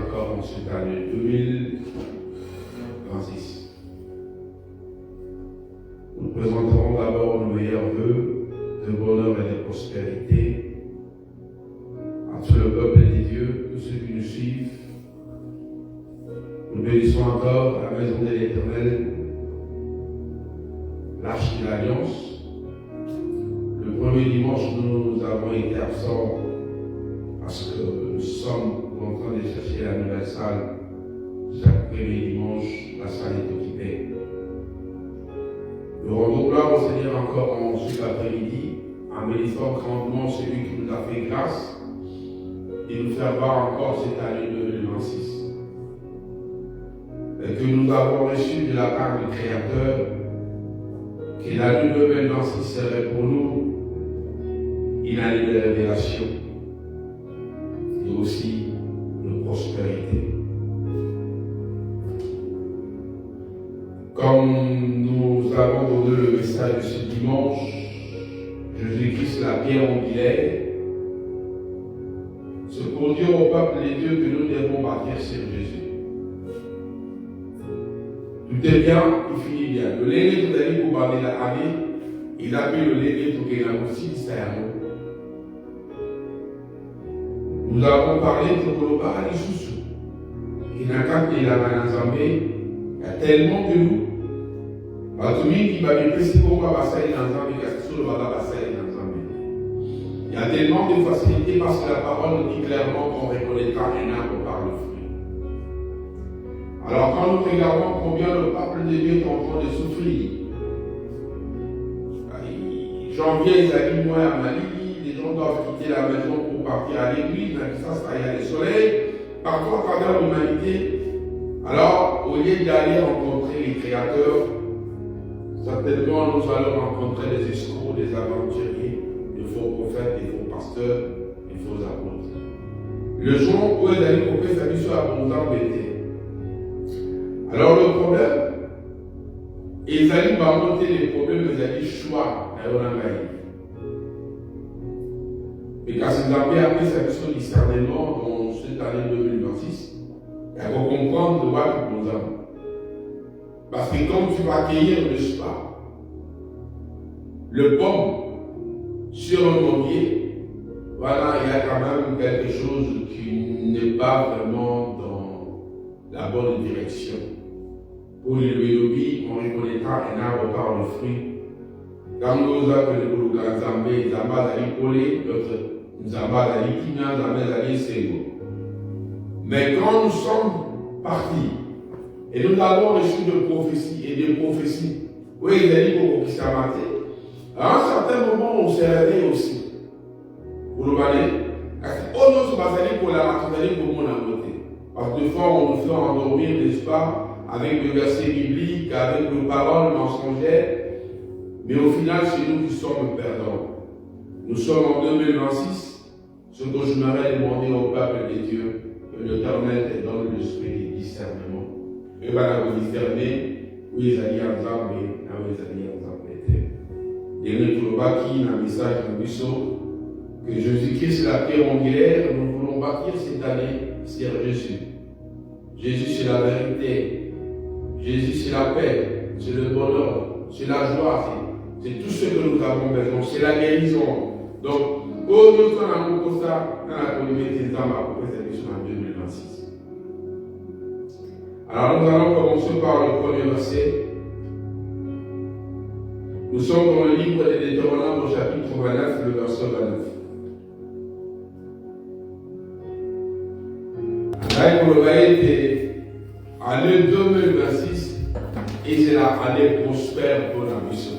encore en cette année 2026. Nous présenterons d'abord nos meilleurs vœux de bonheur et de prospérité à tout le peuple de Dieu, tous ceux qui nous suivent. Nous bénissons encore la maison de l'Éternel, l'Arche de l'Alliance. Le premier dimanche, nous avons été absents parce que nous sommes en train de chercher la nouvelle salle. Chaque premier dimanche, la salle est occupée. Nous rendons gloire au Seigneur encore en cet après-midi, en bénissant grandement celui qui nous a fait grâce et nous faire voir encore cette année 2026. Et que nous avons reçu de la part du Créateur que l'année 2026 serait pour nous une année de révélation et aussi de prospérité. Comme nous avons donné le message de ce dimanche, Jésus-Christ, la pierre angulaire, c'est pour dire au peuple de Dieu que nous devons bâtir sur Jésus. Tout est bien, il finit bien. Le légui tout à l'heure pour parler la année, il a mis le légui tout qu'il a aussi dit ça. Nous avons parlé de Koloba à l'Issoussou. Il n'a qu'à qu'il a dans Zambé, il y a tellement de nous. Batumi qui va bien préciser comment va passer dans Zambé, qu'est-ce que va passer dans Zambé. Il y a tellement de facilité parce que la parole nous dit clairement qu'on reconnaîtra un arbre par le fruit. Alors quand nous regardons combien le peuple de Dieu est en train de souffrir, janvier, ils arrivent moins à Mali, les gens doivent quitter la maison pour partir à l'église, dans ça, il y a le soleil, partout à travers l'humanité. Alors, au lieu d'aller rencontrer les créateurs, certainement nous allons rencontrer des escrocs, des aventuriers, des faux prophètes, des faux pasteurs, des faux apôtres. Le jour où ils allaient couper sa mission abondante était. Alors le problème, ils allaient monter les problèmes, ils allaient choix à Yorangaï. Et quand ils avaient appris sa mission discernement dans cette année 2026, il faut comprendre de quoi nous avons. Parce que comme tu vas accueillir le spa, le pomme sur un mauvier, voilà, il y a quand même quelque chose qui n'est pas vraiment dans la bonne direction. Pour les lobbies, on reconnaîtra un arbre par le fruit. Quand nous avons le Zambé, Zamba Zali Polé, notre Zamba Zali Kina, Zamba Zali Sego. Mais quand nous sommes partis, et nous avons reçu de prophéties et de prophéties, oui, il a dit qu'on s'est amaté. À un certain moment, on s'est réveillé aussi. Vous le voyez? On ne se passe pour la maternité pour mon amoté. Parce que des fois, on nous fait endormir, n'est-ce pas, avec le verset biblique, avec nos paroles mensongères. Mais au final, c'est nous qui sommes perdants. Nous sommes en 2026. Ce que je m'aurais demandé au peuple de Dieu, que l'Éternel te donne l'esprit de discernement. Et voilà, vous discernez où ils allaient ensemble et où ils allaient ensemble. Et nous trouvons qui dans le message de Buisson que Jésus-Christ, la pierre angulaire, nous voulons bâtir cette année sur Jésus. Jésus, c'est la vérité. Jésus, c'est la paix. C'est le bonheur. C'est la joie. C'est tout ce que nous avons besoin. C'est la guérison. Donc, au lieu qu'on a beaucoup ça dans la communauté des hommes à propos de cette mission en 2026. Alors, nous allons commencer par le premier verset. Nous sommes dans le livre des Deutéronomes au chapitre 29, le verset 29. Là, vous le voyez, année 2026, et c'est la année prospère pour la mission.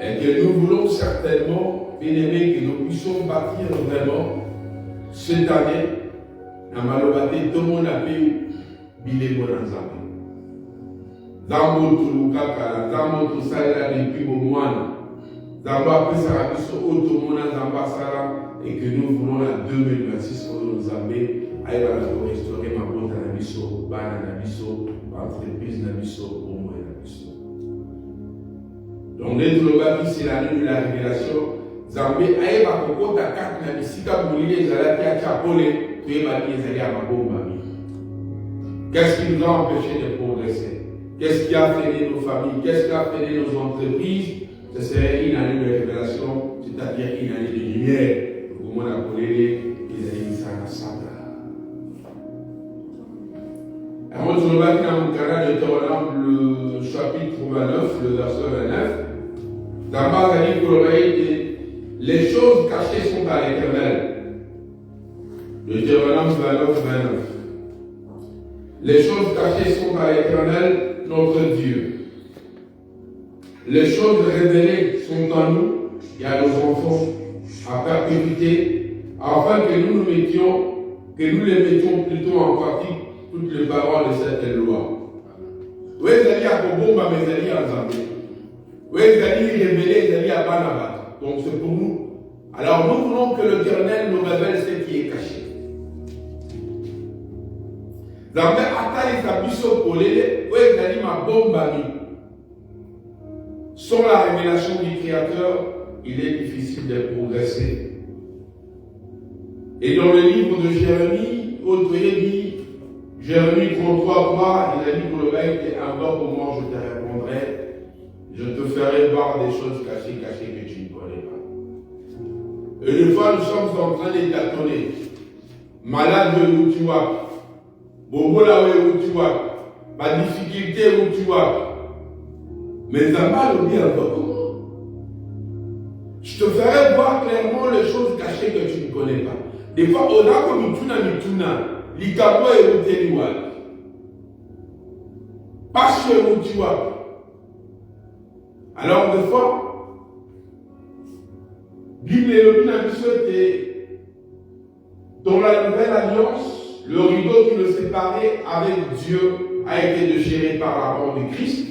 Et que nous voulons certainement, bien aimé, que nous puissions bâtir vraiment cette année, dans Malobate, tout le monde a pu biler mon ensemble. Zambo Tulukaka, Zambo Tusaila depuis Bomouana, Zambo après ça, Automona, Zamba Sara, et que nous voulons la 2026 pour nous amener à restaurer ma bonne Namiso, Bana Namiso, entreprise Namiso, au moins Namiso. Donc, l'être le bâti, c'est l'année de la révélation, Zambé aye bakoko ta kati na bisika boulile ezalaki atia pole toyebaki ezali ya mabombami. Qu'est-ce qui nous a empêché de progresser? Qu'est-ce qui a freiné nos familles? Qu'est-ce qui a freiné nos entreprises? Ce serait une année de révélation, c'est-à-dire une année de lumière. Pour moi, on a appelé les amis ensemble. Alors, je remarque dans mon canal de Deutéronome, le chapitre 29, le verset 29. D'abord, il dit que les choses cachées sont à l'Éternel. Deutéronome 29, 29. Les choses cachées sont à l'Éternel, notre Dieu. Les choses révélées sont en nous et à nos enfants à perpétuité, afin que nous les mettions plutôt en pratique toutes les paroles de cette loi. Oui, c'est-à-dire à Kobomba, mais c'est-à-dire à Zambé. Oui, c'est-à-dire révélé, c'est-à-dire à Banabat. Donc c'est pour nous. Alors nous voulons que l'Éternel nous révèle ce qui est caché. Zambé atali sabiso polele, oui, c'est-à-dire ma bombami. Sans la révélation du Créateur, il est difficile de progresser. Et dans le livre de Jérémie, Jérémie 33, il a dit pour le mec, encore pour moi je te répondrai, je te ferai voir des choses cachées que tu ne connais pas. Et une fois nous sommes en train de tâtonner, malade où tu vois, bobo là où tu vois, ma difficulté où tu vois. Mais ça m'a le bien comment? Je te ferai voir clairement les choses cachées que tu ne connais pas. Des fois, on a comme mituna, l'ikabo et l'uteliwa. Pas chez où tu vois. Alors, des fois, Bible et le dans la nouvelle alliance, le rideau qui le séparait avec Dieu a été déchiré par la mort du Christ.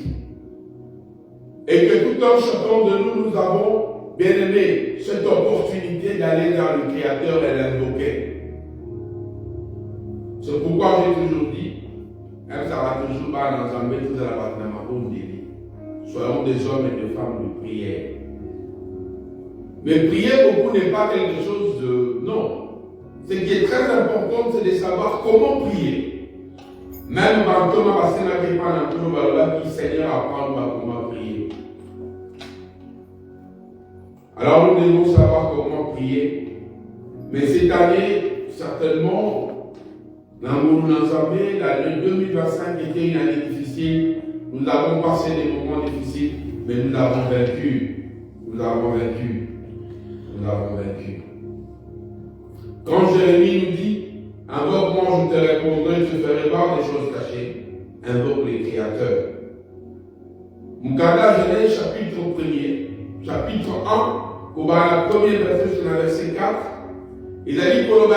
Et que tout un chacun de nous, nous avons bien aimé cette opportunité d'aller vers le Créateur et l'invoquer. C'est pourquoi j'ai toujours dit, même ça va toujours pas dans un métier de la bâtiment, soyons des hommes et des femmes de prière. Mais prier beaucoup n'est pas quelque chose de... Non. Ce qui est très important, c'est de savoir comment prier. Même quand Thomas Bassena qui parle un peu, qui Seigneur apprendre comment prier. Alors nous devons savoir comment prier. Mais cette année, certainement, l'année 2025 était une année difficile. Nous avons passé des moments difficiles, mais nous l'avons vaincu. Nous l'avons vaincu. Nous l'avons vaincu. Quand Jérémie nous dit, invoque moi, je te répondrai, je te ferai voir des choses cachées, invoque les créateurs. Mukada Genèse chapitre 1er, chapitre 1, au premier verset sur le verset 4, il a dit pour le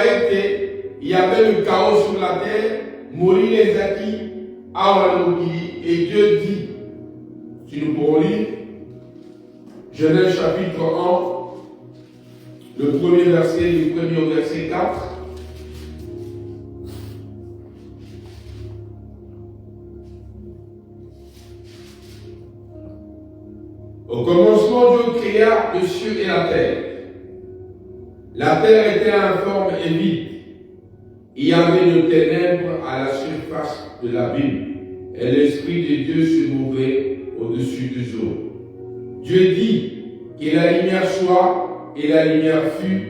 il y avait le chaos sur la terre, mourir les acquis, et Dieu dit, si nous pourrons lire, Genèse chapitre 1, le premier verset, du premier au verset 4. Au commencement, Dieu créa les cieux et la terre. La terre était informe et vide. Il y avait de ténèbres à la surface de l'abîme, et l'Esprit de Dieu se mouvait au-dessus des eaux. Dieu dit que la lumière soit, et la lumière fut.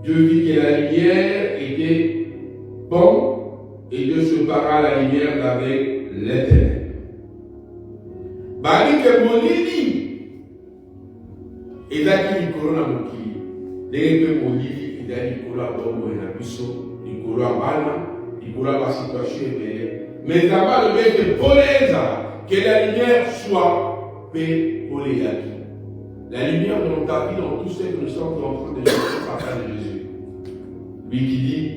Dieu vit que la lumière était bonne, et Dieu sépara la lumière d'avec les ténèbres. Bali que Molini, et là qui Nicolas n'a mokili, les Molini, et là Nicolas Bobo et Nabiso, Nicolas Bana, Nicolas la situation est belle. Mais d'abord le mec de Poléza, que la lumière soit paix Poléaki. La lumière dans ta vie, dans tout ce que nous sommes en train de faire par de Jésus. Lui qui dit,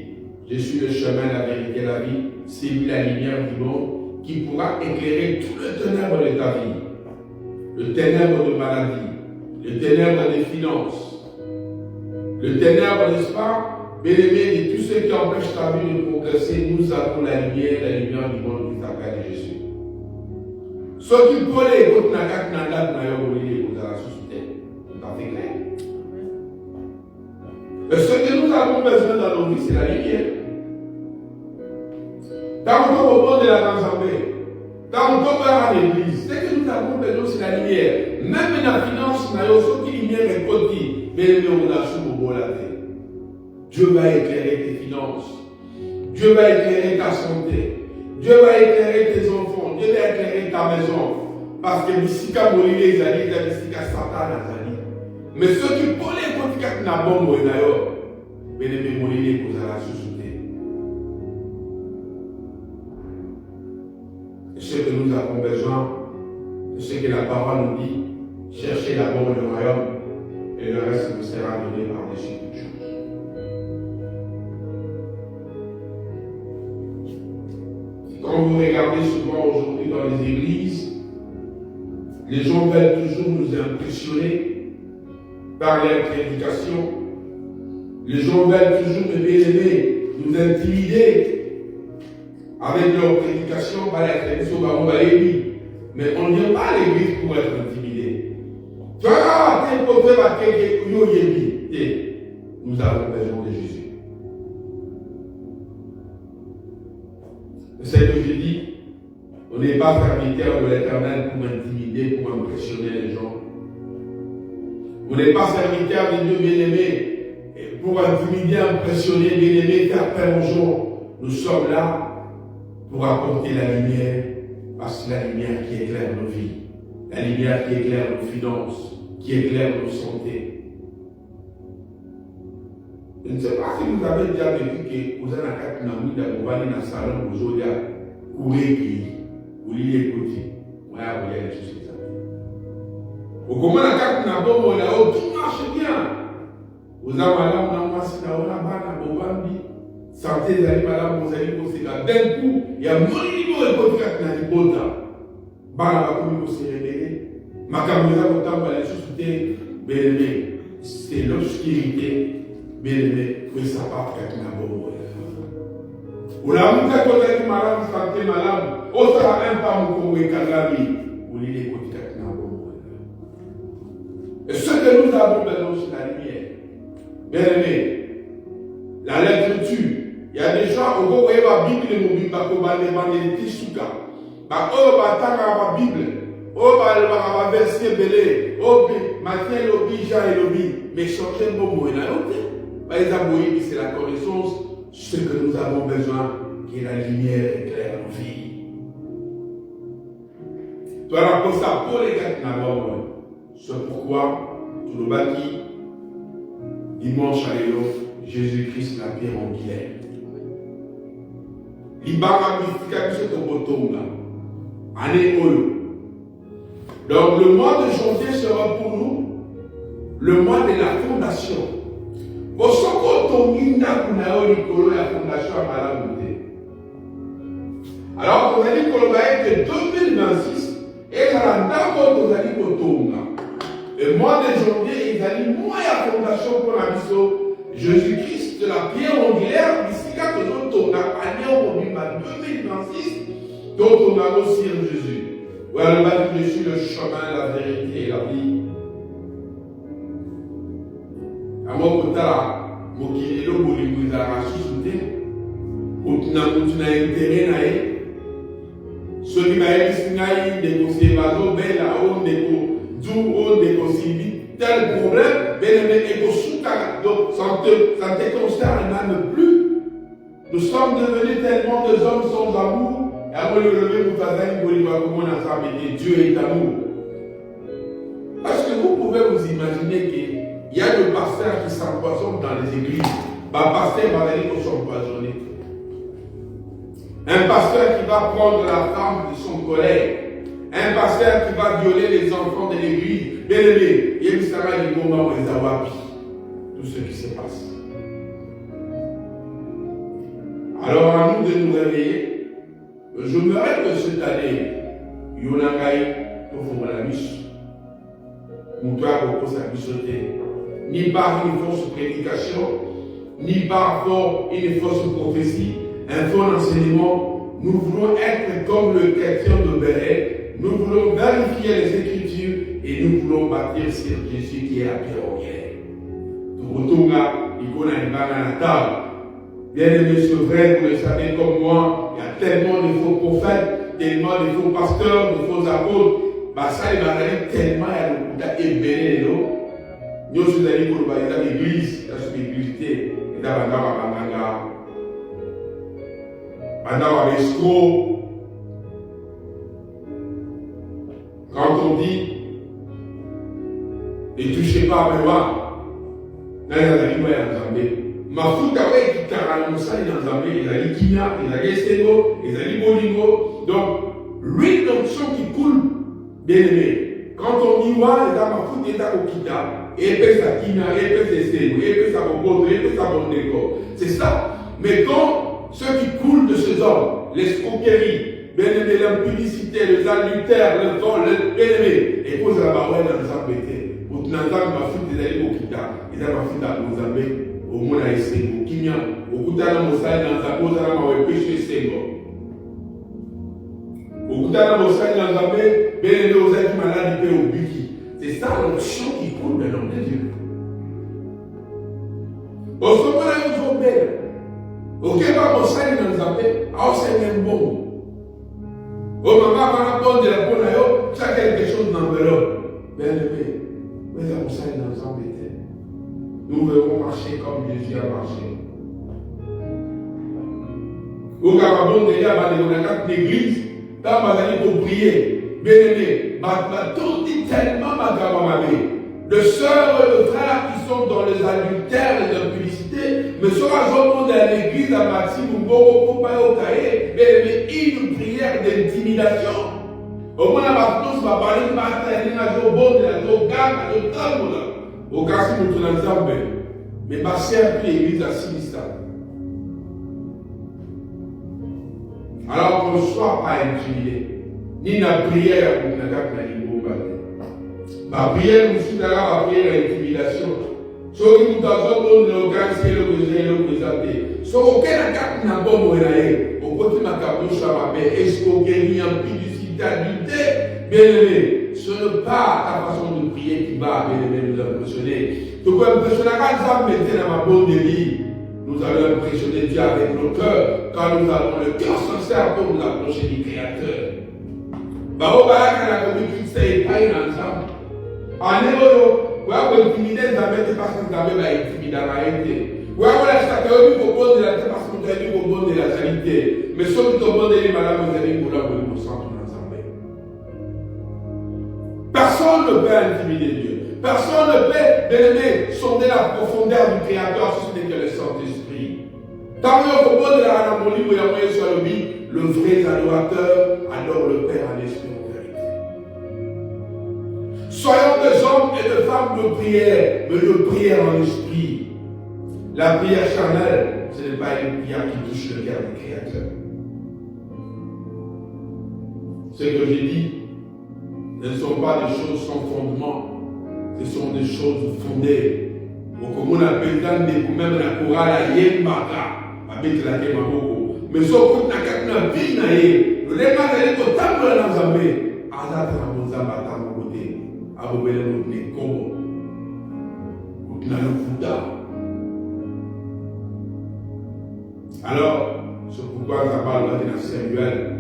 je suis le chemin, la vérité, la vie, c'est lui la lumière du monde qui pourra éclairer tout le ténèbre de ta vie. Le ténèbre de maladie, le ténèbre des finances, le ténèbre, n'est-ce pas, bien-aimé, de tout ce qui empêche ta vie de progresser, nous avons la lumière du monde qui s'appelle Jésus. Ce qui peut les autres n'a qu'à n'a pas de la société. C'est clair. avons besoin dans nos vies, c'est la lumière. Quand on tombe au bord de la assemblée, quand on tombe à l'église, ce que nous avons besoin, c'est la lumière. Même dans la finance, nous avons ce qui lumière est côté, mais on a sous au bord de la terre. Dieu va éclairer tes finances. Dieu va éclairer ta santé. Dieu va éclairer tes enfants. Dieu va éclairer ta maison. Parce que d'ici qu'à mourir les alliés, d'ici qu'à Satan les alliés. Mais ceux qui pour les politiques n'a pas mourir d'ailleurs, mais les mourir les causes à la société. Et ce que nous avons besoin, c'est ce que la parole nous dit, cherchez d'abord le royaume et le reste vous sera donné par-dessus toutes choses. Quand vous regardez souvent aujourd'hui dans les églises, les gens veulent toujours nous impressionner par leur prédication. Les gens veulent toujours, mes bien-aimés, nous intimider avec leur prédication par la tradition de. Mais on ne vient pas à l'église pour être intimidé. Tu vois, nous avons besoin de Jésus. C'est ce que je dis. On n'est pas serviteur de l'Éternel pour intimider, pour impressionner les gens. On n'est pas serviteur de Dieu bien-aimé pour intimider, impressionner, bien-aimé, faire peur aux gens. Nous sommes là pour apporter la lumière, parce que la lumière qui éclaire nos vies, la lumière qui éclaire nos finances, qui éclaire nos santé. Je ne sais pas si vous avez déjà vécu que vous avez un ami dans le salon, vous avez courir, vous lisez les côtés. Ouais, vous voyez les choses comme ça. Au comment la carte n'a pas bon, tout marche bien. Vous avez madame, on a passé dans la banque, on va dire, santé, vous allez madame, vous allez poser là. D'un coup, il y a mon niveau de côté qui n'a pas bon temps. Bala va comme vous se réveiller. Ma caméra, vous avez les sociétés, bien-aimé, c'est l'obscurité. Bien-aimé, que ça part avec la bonne. Ou la mouka côté de madame, santé madame, au sera même pas mon congrès Kagami, ou l'île côté de la bonne. Et ce que nous avons besoin, c'est la lumière. Bien-aimé, la lettre tue. Il y a des gens, au voyez la Bible, et mon Bible, les Tisuka. Oh, la Bible. Oh, la verset belé. Oh, Matthieu, l'obi, Jean et l'obi. Mais changer le mot, il y a par exemple, c'est la connaissance, ce que nous avons besoin, qui est la lumière éclaire nos vies. Toi, la cause ça pour les gars qui n'ont pas. C'est pourquoi, tout le bâti, dimanche à l'élo, Jésus-Christ la pierre angulaire. L'Ibara mystica qui se tobotonga. Année Olo. Donc, le mois de janvier sera pour nous le mois de la fondation. Alors, on a dit qu'on va être 2026 et le mois de janvier, il y a une moyenne fondation pour la mission Jésus-Christ de la pierre angulaire. Ici, quand on a en 2026, donc on a aussi Jésus. Voilà, je suis le chemin, la vérité et la vie. Alors, mokili lo bolingo ezalaka susu te kutu na intere na ye soki bayebisi ngai ndeko se bazobela oyo ndeko du oyo ndeko simbi tel problème beleme ekosuka. Donc ça ne te concerne même plus. Nous sommes devenus tellement de hommes sans amour. Et après le lever vous faites bolingo comment on a ça mais Dieu est amour. Est-ce que vous pouvez vous imaginer que il y a des pasteurs qui s'empoisonnent dans les églises. Un pasteur va aller pour s'empoisonner. Un pasteur qui va prendre la femme de son collègue. Un pasteur qui va violer les enfants de l'église. Bien aimé, il y a des moments où ils ont tout ce qui se passe. Alors à nous de nous réveiller. Je me rêve de cette année. Yonagai, pour la mission. Moutoua pour sa missionnaire. Ni par une fausse prédication, ni par une fausse prophétie, un faux enseignement. Nous voulons être comme le chrétien de Béret. Nous voulons vérifier les Écritures et nous voulons bâtir sur Jésus qui est la pierre angulaire. Tokotonga, Ikona Ibana Natal. Bien aimé, c'est vrai, vous le savez comme moi, il y a tellement de faux prophètes, tellement de faux pasteurs, de faux apôtres. Ça, il va aller tellement à l'hôpital et béné, non? Nous sommes allés pour l'église, dans cette église, et dans la Banga, dans l'escroc. Quand on dit, ne touchez pas à moi, dans les animaux et en Zambie. Ma foute avec qui Karamusa et en Zambie, ils allaient Kina, ils allaient Estégo, ils allaient Bolingo. Donc, l'huile d'onction qui coule, bien aimé. Quand on dit, ouais, il y a ma foute, il y a Okita, et puis ça Kina, et puis Estégo, et puis ça Bobo, et puis ça Bondego. C'est ça. Mais quand ceux qui coulent de ces hommes, l'escroquerie, bien aimé, l'impudicité, les adultères, le vol, le bien aimé, et pose la barre dans les embêtés. Pour n'entendre ma foute, ils allaient Okita, ils allaient ma foute à Mozambique. Au monde à Essengo, Kimia, au Koutana Mosai dans sa cause à la mawe péché Essengo. Au Koutana Mosai dans sa paix, bien aimé aux êtres malades, il paie au Buki. C'est ça l'onction qui coule de l'homme de Dieu. Au sommet, il faut belle. Au Kéba Mosai dans sa paix, à Osei bon. Au maman, quand on a de la bonne ayo, ça quelque chose dans l'enveloppe. Bien aimé, mais à Mosai dans sa paix. Nous devons marcher comme Jésus a marché. Au Gabon, déjà, dans la carte d'église, quand on va pour prier, bien aimé, tout dit tellement ma Gabamabé. Les sœurs et les frères qui sont dans les adultères et l'impudicité, mais sur la zone de l'église à Maxime, ou Boro, Popayo, Kaye, bien aimé, une prière d'intimidation. Au moins, la tous va parler de ma au bord de la gamme, de la au cas où nous sommes ensemble, mais ma sœur puis l'église à Sinistra. Alors qu'on ne soit pas intimidé, ni la prière pour la carte ma prière, nous sommes là, ma prière à l'intimidation. Soit nous avons le grand ciel, le présenté. Soit aucun carte n'a pas moyen, au côté de ma capuche à ma paix, est-ce qu'on gagne un publicité adultère, bien aimé? Ce n'est pas ta façon de prier qui va nous impressionner. Tu peux impressionner quand ça mettait dans ma bonne vie. Nous allons impressionner Dieu avec nos cœurs quand nous avons le cœur sincère pour nous approcher du Créateur. Bah, on va quand la communauté s'est pas ensemble. En héros, vous avez intimidé, vous avez parce que vous avez intimidé la réalité. Vous avez acheté au bon de la parce que vous avez au bon de la sanité. Mais sauf que au bon de la malade, vous avez pour la bonne ensemble. Personne ne peut intimider Dieu. Personne ne peut, bien aimé, sonder la profondeur du Créateur si ce n'est que le Saint-Esprit. Tant que au bon de la harmonie, vous avez sur le vie, le vrai adorateur adore le Père en esprit en vérité. Soyons des hommes et des femmes de prière, mais de prière en esprit. La prière charnelle, ce n'est pas une prière qui touche le cœur du Créateur. Ce que j'ai dit ne sont pas des choses sans fondement, ce sont des choses fondées. Comme on appelle dans des même la chorale à Yembaka, avec la Kemaboko. Mais sauf que la vie n'a eu, le lema est au temple de l'Anzambé, à la Tramozamba, à mon côté, à vous belle le Congo, au Knaloufuda. Alors, c'est pourquoi ça parle de la Samuel.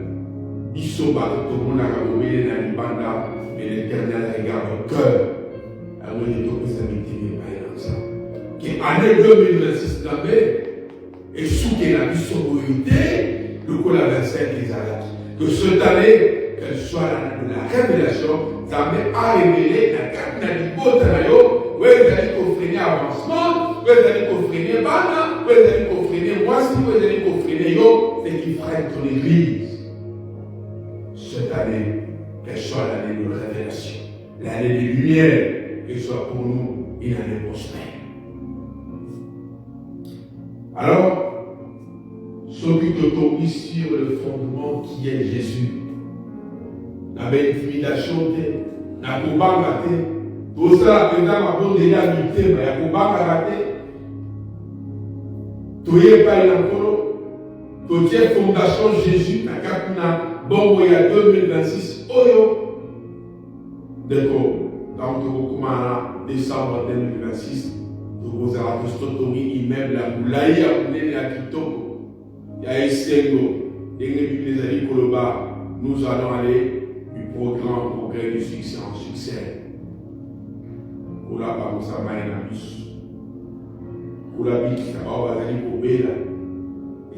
Ils sont battus tout le monde à Kabobé, dans les bandas, mais l'Éternel regarde le cœur. Alors, il est tout ça victime par ça. Qui année 2026 d'année, et sous qu'il a vu son autorité, le coup la 25 des Arabes. Que cette année, qu'elle soit la révélation, ça m'a révélé la carte de l'Ibotanayo, où elle allait freiner avancement, où elle allait freiner Bana, où elle allait freiner Moissi, où elle allait freiner Yo, c'est qui freine ton église. Cette année, qu'elle soit l'année de révélation, l'année de lumière, qu'elle soit pour nous une année prospère. Alors, ceux qui te tombent sur le fondement qui est Jésus, la belle intimidation, la combat raté, tout ça, maintenant, ma bonne déjà lutter, mais la combat raté, tu n'es pas l'encolo, tu es fondation Jésus, la capina, bon, il y a 2026, oyo, d'accord, dans le décembre 2026, tokozala tosotongi immeuble ya molai ya monene ya kitoko ya esengo ndenge Bible ezali koloba nous allons aller du progrès en progrès, du succès en succès. Kula bakosamai na biso kula bikisa bao bazali kobela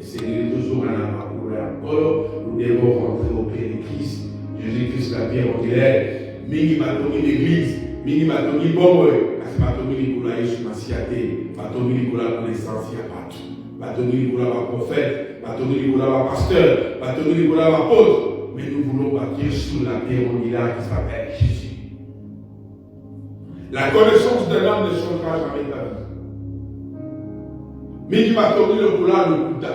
esengeli tozonga na makolo ya nkolo. Nous devons rentrer au pied de Christ. Jésus-Christ la pierre angulaire. Mingi batongi l'église, mingi batongi bombe, kasi batongi likolo ya Yesu Masiya te, batongi likolo ya connaissance ya bato, batongi likolo ya baprophète, batongi likolo ya bapasteur, batongi likolo ya bapôtre. Mais nous voulons bâtir sur la pierre angulaire qui s'appelle Jésus. La connaissance de l'homme ne changera jamais ta vie. Mingi batongi likolo ya lokuta,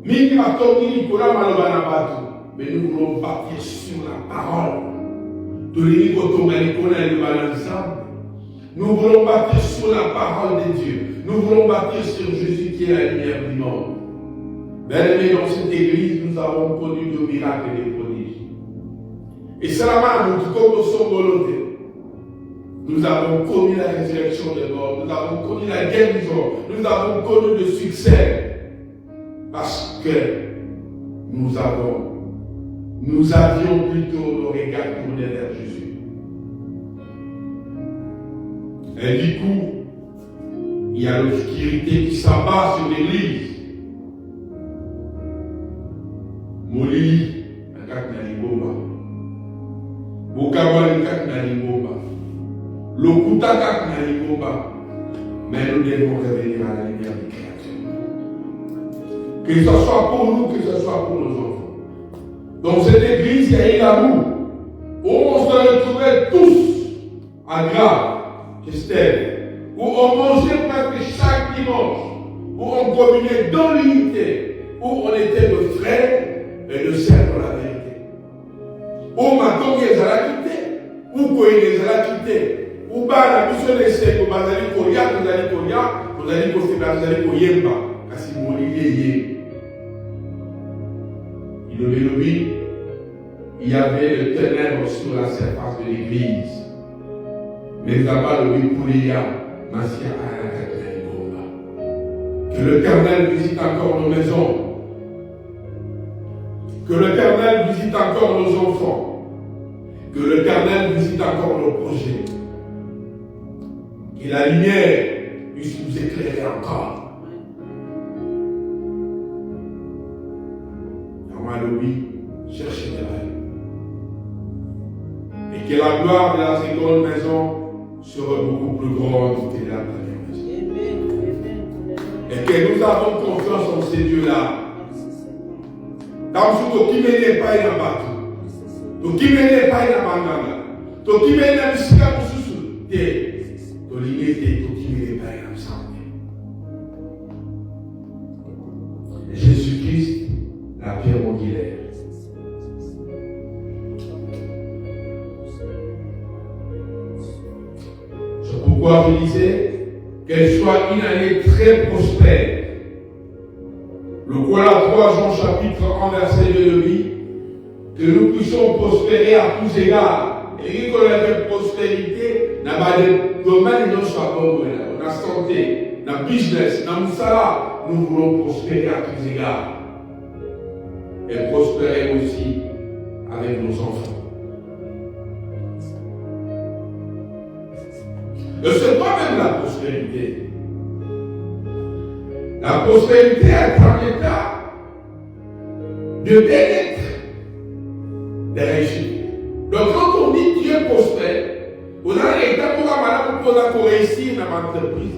mingi batongi likolo ya maloba na bato. Mais nous voulons bâtir sur la parole. Nous voulons bâtir sur la parole de Dieu. Nous voulons bâtir sur Jésus qui est la lumière du monde. Bien-aimés, dans cette église, nous avons connu de miracles et de prodiges. Et seulement nous, comme nous sommes volontés, nous avons connu la résurrection des morts, nous avons connu la guérison, nous avons connu le succès. Parce que nous avions plutôt le regard tourné vers Jésus. Et du coup, il y a l'obscurité qui s'abat sur l'église. Molili, akak na libomba. Bokawali kak na libomba. Lokuta kak na libomba. Mais nous devons revenir à la lumière du Créateur. Que ce soit pour nous, que ce soit pour nos enfants. Dans cette église, il y a eu l'amour. Où on se retrouvait tous à Grave, Estelle, où on mangeait presque chaque dimanche, où on communiait dans l'unité, où on était de frères et de sœurs dans la vérité. Où maintenant les a quitté, où quoi les a quitté, où la mission des sœurs, où Bazali Koya, Bazali Koya, Bazali Koyemba, kasi Molilié. Il y avait le ténèbre sur la surface de l'église. Mais là-bas, le Bipoulia, Massia que l'Éternel visite encore nos maisons. Que l'Éternel visite encore nos enfants. Que l'Éternel visite encore nos projets. Que la lumière puisse nous éclairer encore. Cherchez des rêves. Et que la gloire de la seconde maison sera beaucoup plus grande que la première maison. Et que nous avons confiance en ces dieux-là. Dans ce qui n'est pas une abattu. Tout qui n'est pas une abandonne. Tout qui n'est pas une sous. Tout limité, tout qui n'est pas une absente. Jésus-Christ, la pierre angulaire. C'est pourquoi je disais qu'elle soit une année très prospère. Le voilà 3 Jean chapitre 1 verset 2 dit que nous puissions prospérer à tous égards. Et qu'on a de prospérité, n'a pas de domaine de soit bon, dans la santé, dans le business, dans le salaire, nous voulons prospérer à tous égards. Et prospérer aussi avec nos enfants. Et c'est pas même la prospérité. La prospérité est un état de bien-être, de réussite. Donc quand on dit Dieu prospère, on a un état pour réussir dans l'entreprise,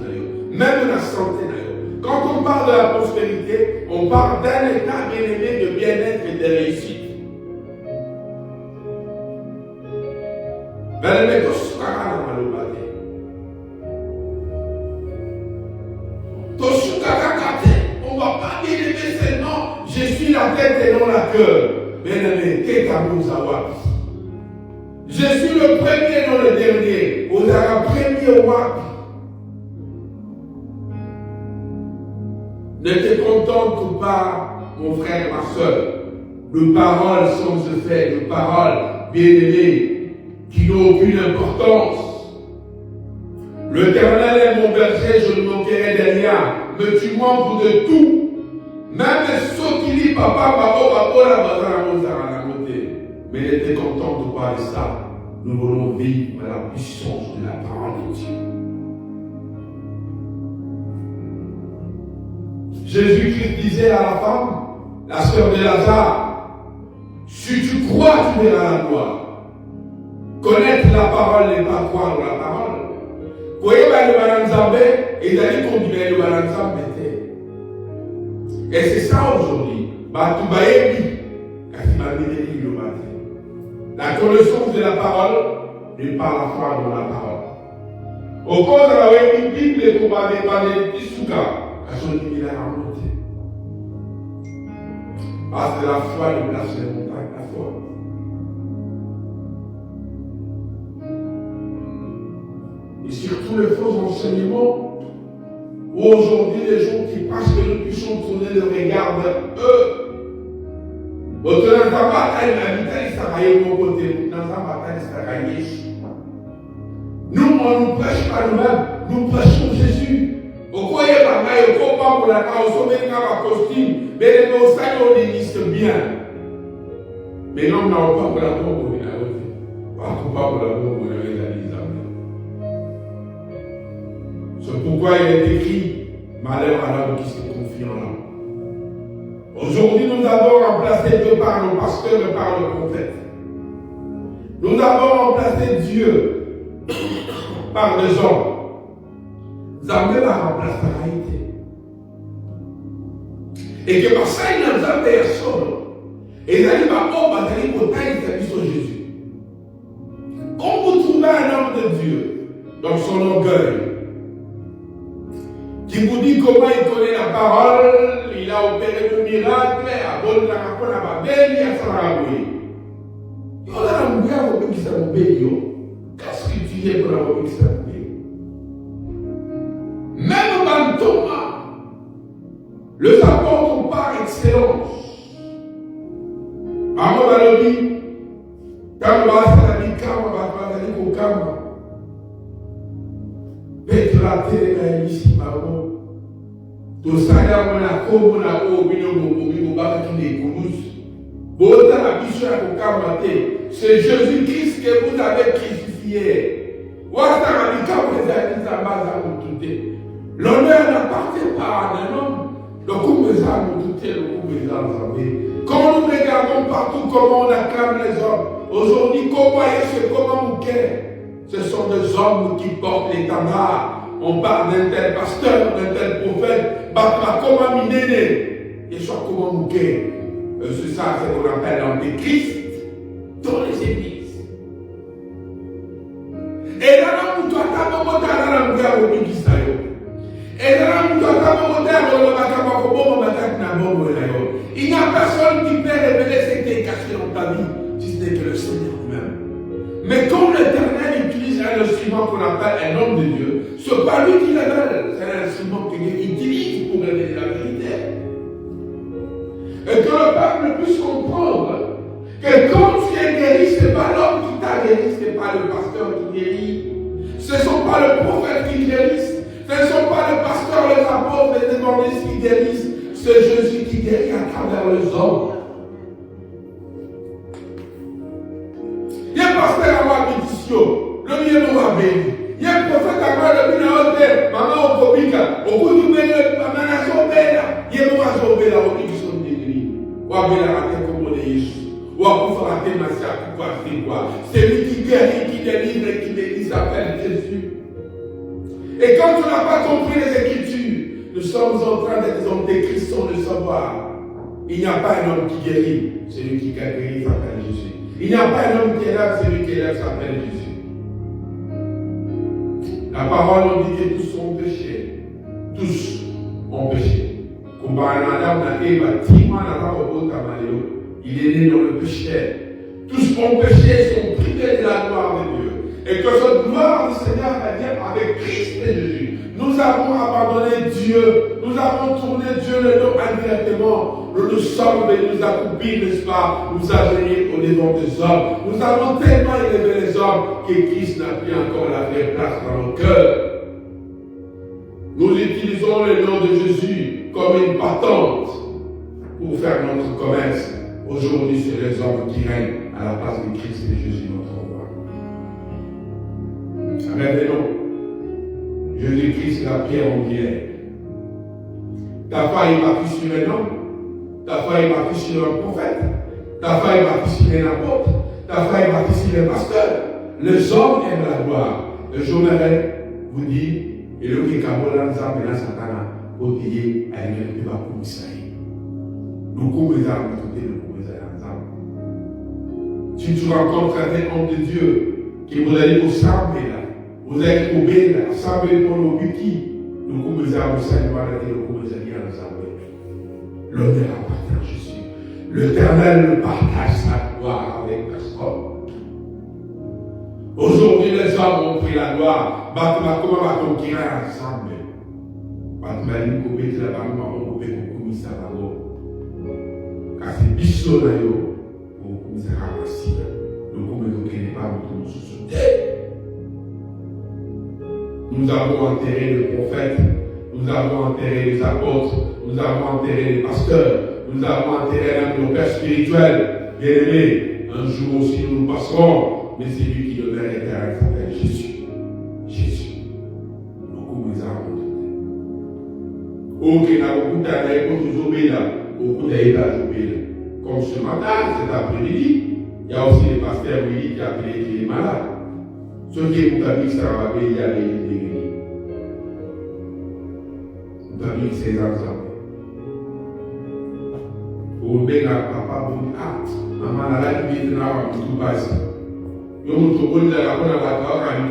même dans la santé. Quand on parle de la prospérité, on parle d'un état bien-aimé de bien-être et de réussite. On ne va pas bien aimer seulement je suis la tête et non la queue. Bien-aimé, qu'est-ce que vous avez? Je suis le premier, non le dernier. Vous avez un premier roi. Ne te contente pas, mon frère et ma soeur, de paroles sans effet, de paroles bien-aimées qui n'ont aucune importance. L'Éternel est mon berger, je ne manquerai de rien. Mais tu manques de tout. Même ceux qui disent papa, mais il était content de parler ça. Nous voulons vivre la puissance de la parole de Dieu. Jésus-Christ disait à la femme, la sœur de Lazare, si tu crois, tu verras la gloire. Connaître la parole n'est pas croire la parole. Vous voyez, le balanzambe, et il a dit qu'on dirait le balanzambe. Et c'est ça aujourd'hui. La connaissance de la parole n'est pas la foi dans la parole. Au cause de la Bible, pour parler de Tisuka, à son niveau à monter. Parce que la foi ne place les montagnes, la foi. Et surtout les faux enseignements, où aujourd'hui les gens qui pensent que nous puissions tourner le regard vers eux. Dans la bataille, la bataille s'arrête de mon côté. Dans la bataille s'arrête. Nous, on ne prêche pas nous-mêmes, nous prêchons Jésus. Au quoi il y a pas mal, au quoi pas pour la cause, au sommet de la costume, mais les monseigneurs on existe bien. Mais non, on n'a pas pour la bombe, on n'a pas pour la bombe, on a réalisé. C'est pourquoi il est écrit malheur à l'homme qui se confie en l'homme. Aujourd'hui, nous avons remplacé Dieu par nos pasteurs et par le prophète. Nous avons remplacé Dieu par des hommes. Nous avons la remplacé la réalité. Et que par ça, il nous a personne. Et il a dit, sur Jésus. Quand vous trouvez un homme de Dieu dans son orgueil, qui vous dit comment il connaît la parole, il a opéré le miracle, a bon la rapporte à Babel, il a Saraboué. Il a la mouillère au pays qui s'appelle qu'est-ce que tu es pour la mouillère qui s'appelle? Même dans Thomas, le apôtres par excellence. Amour Balobi, quand on va à la Mikama, on va aller au Kama. Petra tele ici pardon. To saga mona ko mona o bino mo ba ki ne kulus. Bota la biso ya kokamate. C'est Jésus-Christ que vous avez crucifié. Wata rabika vous avez mis à base à tout. L'honneur n'appartient pas à un homme. Le coup de ça nous tout le coup de ça. Quand nous regardons partout comment on acclame les hommes, aujourd'hui comment est-ce comment on quête? Ce sont des hommes qui portent l'étendard. On parle d'un tel pasteur, d'un tel prophète. Comment minéner? Et soit comment mouquer. C'est ça, c'est ce qu'on appelle l'antéchrist dans les églises. Et là, nous doit avoir la mouquer au pays qui s'aille. Et là, nous doit avoir il n'y a personne qui peut révéler ce qui est caché dans ta vie, si ce n'est que le Seigneur lui-même. Mais comme l'Éternel utilise un instrument qu'on appelle un homme de Dieu, ce n'est pas lui qui révèle, c'est un instrument qu'il utilise pour révéler la vérité. Et que le peuple puisse comprendre que quand tu es guéri, ce n'est pas l'homme qui t'a guéri, ce n'est pas le pasteur qui guérit, ce ne sont pas le prophète qui guérissent, ce ne sont pas le pasteur, les apôtres, les évangélistes qui guérissent, c'est Jésus qui guérit à travers les hommes. Il y a un pasteur à ma bénédiction, le mieux nous va bénir. Il y a un prophète à moi, le mieux à hôtel, maman au comica, au bout du bénédiction, maman à son bénédiction, il y a un mois au bénédiction, au bénédiction de Dieu. Ou à bénédiction comme on est Jésus. Ou à vous faire un témoignage pour voir c'est quoi. C'est lui qui guérit, qui délivre et qui bénit, s'appelle Jésus. Et quand on n'a pas compris les Écritures, nous sommes en train d'être des Christians de savoir. Il n'y a pas un homme qui guérit, celui qui guérit s'appelle Jésus. Il n'y a pas un homme qui élève, celui qui élève s'appelle Jésus. La parole nous dit que tous ont péché. Tous ont péché. Comme Adam n'a Eva, il est né dans le péché. Tous ont péché, sont privés de la gloire de Dieu. Et que cette gloire du Seigneur va dire avec Christ et Jésus. Nous avons abandonné Dieu. Nous avons tourné Dieu le dos indirectement. Nous nous sommes venus nous accomplir, n'est-ce pas? Nous agenouiller au devant des hommes. Nous avons tellement élevé les hommes que Christ n'a plus encore la vraie place dans nos cœurs. utilisons le nom de Jésus comme une patente pour faire notre commerce. Aujourd'hui, c'est les hommes qui règnent à la place de Christ et de Jésus, notre roi. Révélons. Jésus-Christ est la pierre angulaire. Ta foi est bâtie sur un homme. Ta foi est bâtie sur un prophète. Ta foi est bâtie sur un apôtre. Ta foi est bâtie sur un pasteur. Les hommes aiment la gloire. Le journal vous dit, et le qui kabola nzambe na satana, otiye a une peu pour Israël. Nous commençons à côté de si tu rencontres un homme de Dieu qui vous allez au sambe là, vous allez au bel, sambe pour le buki, nous commençons à vous saluer et nous commençons à dire à nous. L'honneur appartient à Jésus. L'Éternel partage sa gloire avec personne. Aujourd'hui, les hommes ont pris la gloire. Comment va conquérir ensemble? Batman, vous pouvez la banque, vous pouvez vous commissaire à l'eau. Car c'est bichon là, vous commissaire à la cible. Nous pouvons ne pas nous soucier. Nous avons enterré le prophète, nous avons enterré les apôtres, nous avons enterré les pasteurs, nous avons enterré même nos pères spirituels. Bien aimés, un jour aussi nous passerons, mais c'est lui qui demeure éternel, s'appelle Jésus. Jésus. Nous avons enterré. Ok, nous avons enterré pour nous obéir, beaucoup d'aides. Comme ce matin, cet après-midi, il y a aussi les pasteurs qui ont appelé les malades. Ceux qui ont appelé ça va payer, il y a les guéris. Vous avez 16 ans. Vous avez papa, vous dites, ah, maman, la vie est là, tout passe. Vous avez tout passe,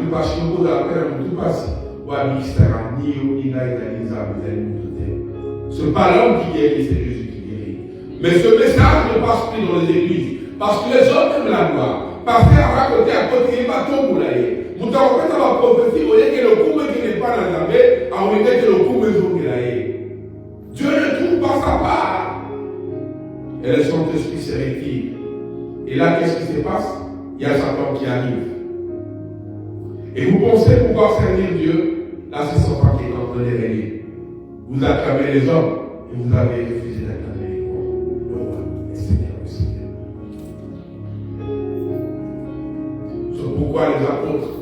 tout passe, vous avez tout passe. Vous avez dit, ça va ni au ni là, vous allez nous donner. Ce n'est pas l'homme qui guérit, c'est Jésus qui guérit. Mais ce message ne passe plus dans les églises. Parce que les hommes aiment la gloire. Parce qu'à raconter à côté, il va tout moulailler. Vous avez fait la prophétie, vous voyez que le coup qui n'est pas dans la main, on va dire que le coup est moulailler. Dieu ne trouve pas sa part. Et le Saint-Esprit se retire. Et là, qu'est-ce qui se passe? Il y a Satan qui arrive. Et vous pensez pouvoir servir Dieu, là c'est Satan qui est en train de régner. Vous acclamez les hommes et vous avez refusé d'acclamer les rois. Le Seigneur, le Seigneur. C'est pourquoi les apôtres,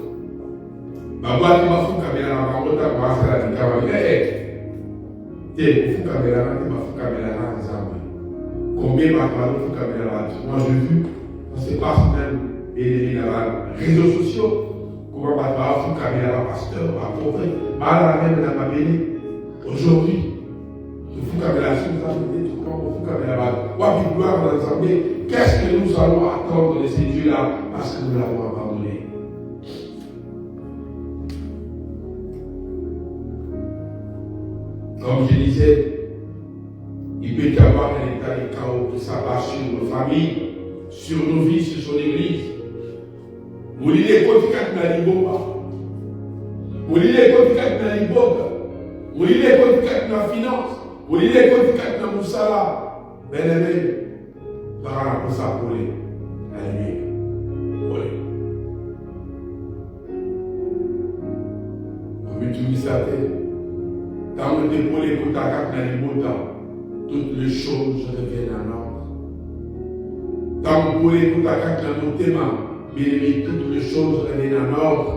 ma boîte m'a fou caméra, ma boîte m'a fait la caméra. Tiens, fou caméra, m'a fou caméra, des armes. Combien m'a parlé fou caméra? Moi j'ai vu, on se passe même, et les réseaux sociaux. Comment va faire un caméra, pasteur, un prophète, mal même dans ma bénie. Aujourd'hui, le fou caméra, si vous avez dit, comment le fou caméra, quoi qu'il gloire dans l'assemblée, qu'est-ce que nous allons attendre de ces dieux-là parce que nous l'avons abandonné? Comme je disais, il peut y avoir un état de chaos qui s'abat sur nos familles, sur nos vies, sur son église. Vous lisez les côtés de la Liboba. Vous lisez les côtés de la Liboba. Vous lisez les côtés de la finance. Vous lisez les côtés de la Moussala. Bien aimé, par rapport à ça, pour la lumière. Oui. Comme tu dis ça, dans le dépôt des côtés de la Liboba, toutes les choses reviennent en ordre. Dans le dépôt des côtés de la Liboba, bien-aimé, toutes les choses reviennent en ordre.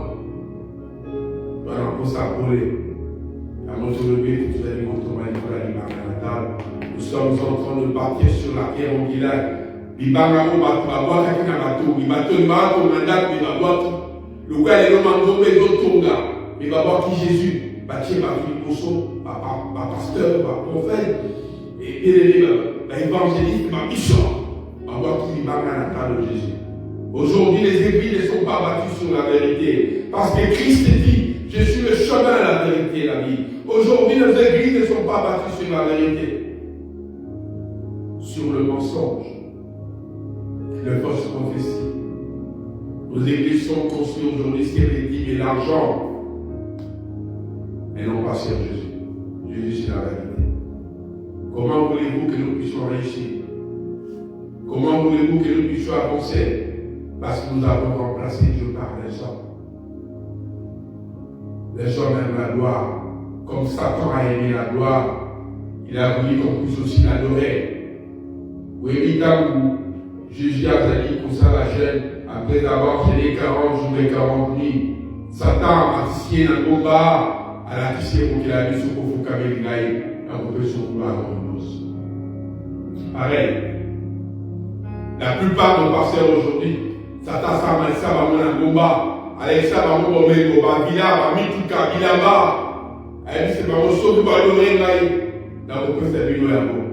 Voilà, pour ça, pour la moto de bébé, vous allez montrer la table. Nous sommes en train de partir sur la pierre angulaire. Bibangamo, Batua, Kakinabato, Bibato, Mato, Mandat, Bibaboto. Le gars est le mango, mais Tonga. Bibaboto, qui Jésus, Batier, Bafi, Posso, pasteur, prophète, et l'évangéliste, ma mission. Baboto, qui Bibanga à la table de Jésus. Aujourd'hui, les églises ne sont pas battues sur la vérité. Parce que Christ dit, je suis le chemin, la vérité et la vie. Aujourd'hui, les églises ne sont pas battues sur la vérité. Sur le mensonge. Le fausse prophétie. Nos églises sont construites aujourd'hui sur les dîmes et l'argent. Mais non pas sur Jésus. Jésus, c'est la vérité. Comment voulez-vous que nous puissions réussir? Comment voulez-vous que nous puissions avancer? Parce que nous avons remplacé Dieu par les hommes. Les hommes aiment la gloire. comme Satan a aimé la gloire, il a voulu qu'on puisse aussi l'adorer. Oui, comme Jésus a dit pour ça la chaîne, après avoir gêné 40 jours et 40 nuits, Satan a tissé un combat à la tissé pour qu'il a vu ce qu'on faut qu'avec un peu sur le couloir en douce. Pareil. La plupart de nos pasteurs aujourd'hui, Satan ça va mener un combat. Avec ça, va me mettre au bas, il a mis tout cas, il a bas. Elle dit, c'est pas mon saut, tu vas adorer là. Là, on peut servir nous là-bas.